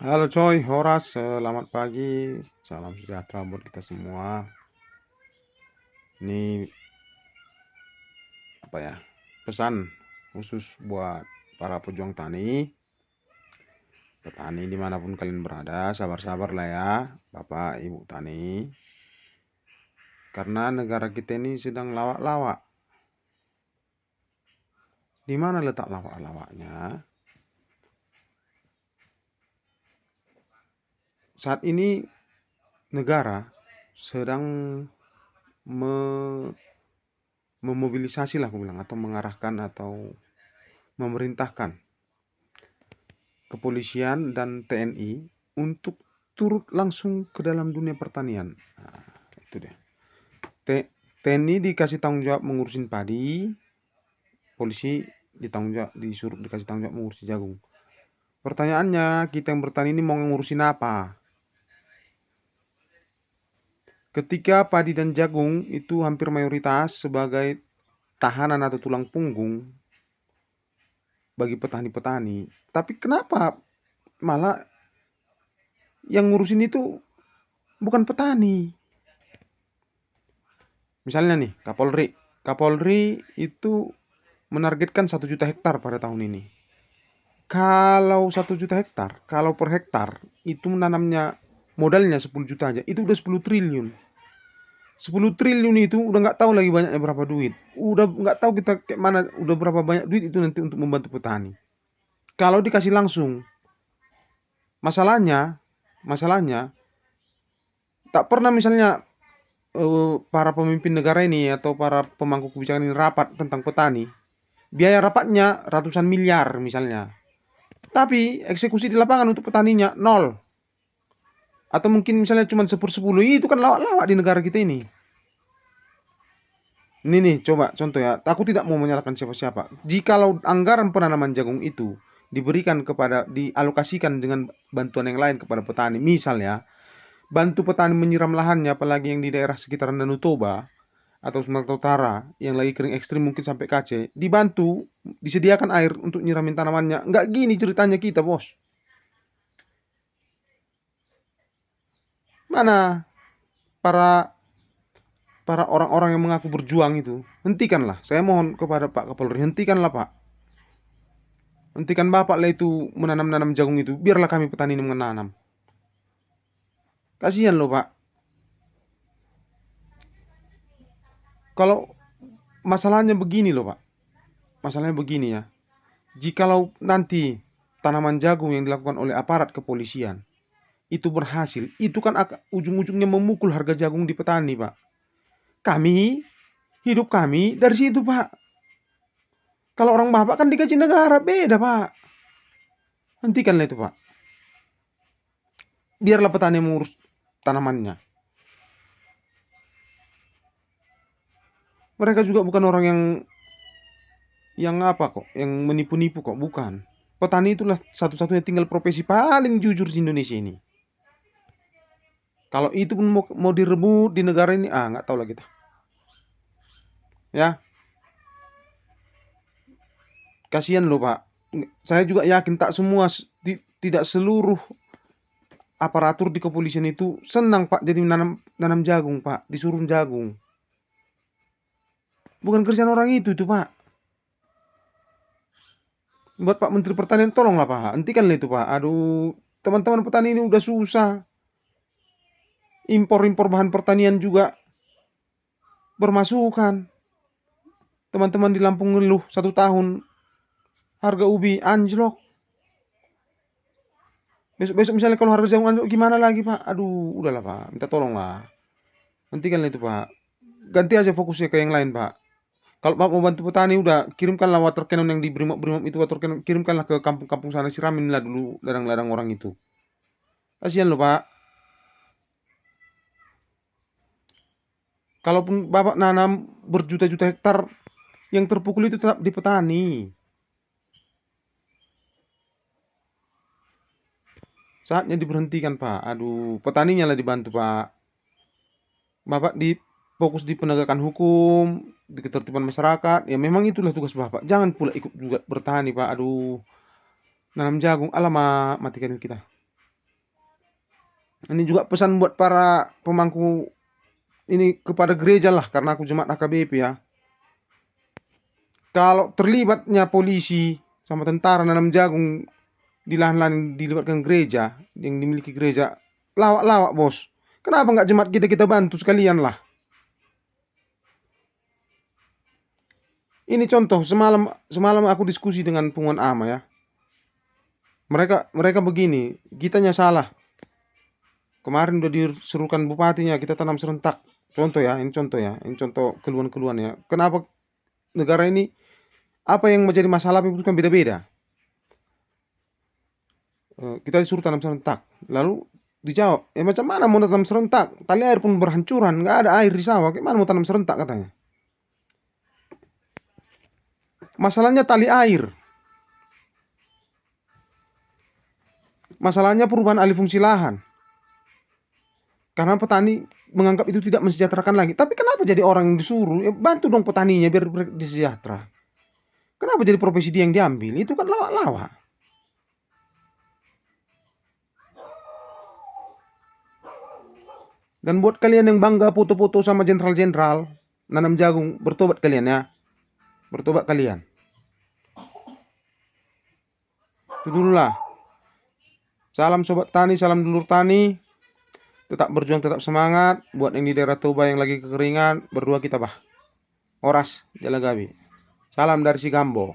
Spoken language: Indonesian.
Halo coy, Horas, selamat pagi, salam sejahtera buat kita semua. Ini apa ya? Pesan khusus buat para pejuang tani, petani dimanapun kalian berada, sabar-sabar lah ya, Bapak Ibu Tani. Karena negara kita ini sedang lawak-lawak. Di mana letak lawak-lawaknya? Saat ini negara sedang me- memobilisasi lah aku bilang, atau mengarahkan atau memerintahkan kepolisian dan TNI untuk turut langsung ke dalam dunia pertanian. Nah, itu dia. TNI dikasih tanggung jawab mengurusin padi, polisi dikasih tanggung jawab mengurusi jagung. Pertanyaannya, kita yang bertani ini mau ngurusin apa? Ketika padi dan jagung itu hampir mayoritas sebagai tahanan atau tulang punggung bagi petani-petani. Tapi kenapa malah yang ngurusin itu bukan petani? Misalnya nih, Kapolri. Kapolri itu menargetkan 1 juta hektar pada tahun ini. Kalau 1 juta hektar, kalau per hektar itu menanamnya modalnya 10 juta aja, itu udah 10 triliun. 10 triliun itu udah nggak tahu lagi banyaknya berapa duit. Udah nggak tahu kita kayak mana, udah berapa banyak duit itu nanti untuk membantu petani. Kalau dikasih langsung, masalahnya, masalahnya tak pernah misalnya para pemimpin negara ini atau para pemangku kebijakan ini rapat tentang petani. Biaya rapatnya ratusan miliar misalnya. Tapi eksekusi di lapangan untuk petaninya nol. Atau mungkin misalnya cuma 10/10. Itu kan lawak-lawak di negara kita ini. Ini nih coba contoh ya. Aku tidak mau menyalahkan siapa-siapa. Jikalau anggaran penanaman jagung itu diberikan dialokasikan dengan bantuan yang lain kepada petani. Misalnya bantu petani menyiram lahannya, apalagi yang di daerah sekitaran Danau Toba atau Sumatera Utara yang lagi kering ekstrim mungkin sampai Aceh, dibantu disediakan air untuk nyiramin tanamannya. Nggak gini ceritanya kita, bos. Mana para para orang-orang yang mengaku berjuang itu? Hentikanlah. Saya mohon kepada Pak Kapolri, hentikanlah Pak. Hentikan Bapak lah itu menanam-nanam jagung itu. Biarlah kami petani ini menanam. Kasihan loh Pak. Kalau masalahnya begini loh Pak. Masalahnya begini ya. Jikalau nanti tanaman jagung yang dilakukan oleh aparat kepolisian itu berhasil, itu kan ujung-ujungnya memukul harga jagung di petani, Pak. Kami, hidup kami dari situ, Pak. Kalau orang Bapak kan digaji negara, beda, Pak. Hentikanlah itu, Pak. Biarlah petani mengurus tanamannya. Mereka juga bukan orang yang apa kok, yang menipu-nipu kok, bukan. Petani itulah satu-satunya tinggal profesi paling jujur di Indonesia ini. Kalau itu pun mau direbut di negara ini, nggak tahu lah kita. Ya, kasihan loh Pak. Saya juga yakin tak semua, tidak seluruh aparatur di kepolisian itu senang Pak jadi nanam jagung Pak, disuruh jagung. Bukan kerjaan orang itu Pak. Buat Pak Menteri Pertanian tolonglah Pak, hentikanlah itu Pak. Aduh, teman-teman petani ini udah susah. Impor-impor bahan pertanian juga bermasukan. Teman-teman di Lampung ngeluh 1 tahun harga ubi anjlok. Besok-besok misalnya kalau harga jagung anjlok gimana lagi Pak? Aduh, udahlah Pak, minta tolonglah. Hentikanlah itu Pak. Ganti aja fokusnya ke yang lain Pak. Kalau Pak mau bantu petani udah kirimkanlah water cannon yang di Brimob itu, water cannon kirimkanlah ke kampung-kampung sana, siramin lah dulu ladang-ladang orang itu. Kasihan loh Pak. Kalaupun Bapak nanam berjuta-juta hektar, yang terpukul itu tetap di petani. Saatnya diberhentikan Pak. Aduh, petaninya lah dibantu Pak. Bapak fokus di penegakan hukum, di ketertiban masyarakat. Ya memang itulah tugas Bapak. Jangan pula ikut juga bertani Pak. Aduh, nanam jagung, alamak matikan kita. Ini juga pesan buat para pemangku ini kepada gereja lah, karena aku jemaat AKBP ya. Kalau terlibatnya polisi sama tentara nanam jagung di lahan-lahan yang dilibatkan gereja, yang dimiliki gereja, lawak-lawak bos. Kenapa nggak jemaat kita kita bantu sekalian lah? Ini contoh semalam semalam aku diskusi dengan Punguan Ama ya. Mereka mereka begini, kitanya salah. Kemarin udah diserukan bupatinya kita tanam serentak. Contoh ya, ini contoh ya, ini contoh keluhan-keluhan ya. Kenapa negara ini apa yang menjadi masalah itu kan beda-beda. Kita disuruh tanam serentak. Lalu dijawab, macam mana mau tanam serentak? Tali air pun berhancuran, nggak ada air di sawah. Gimana mau tanam serentak katanya? Masalahnya tali air. Masalahnya perubahan alih fungsi lahan. Karena petani menganggap itu tidak mensejahterakan lagi. Tapi kenapa jadi orang yang disuruh? Ya, bantu dong petaninya biar sejahtera. Kenapa jadi profesi dia yang diambil? Itu kan lawak-lawak. Dan buat kalian yang bangga foto-foto sama jenderal-jenderal nanam jagung, bertobat kalian ya. Bertobat kalian. Itu dulu lah. Salam sobat tani, salam dulur tani. Tetap berjuang, tetap semangat. Buat yang di daerah Toba yang lagi kekeringan, berdua kita bah. Oras, Jalagabi. Salam dari si Gambo.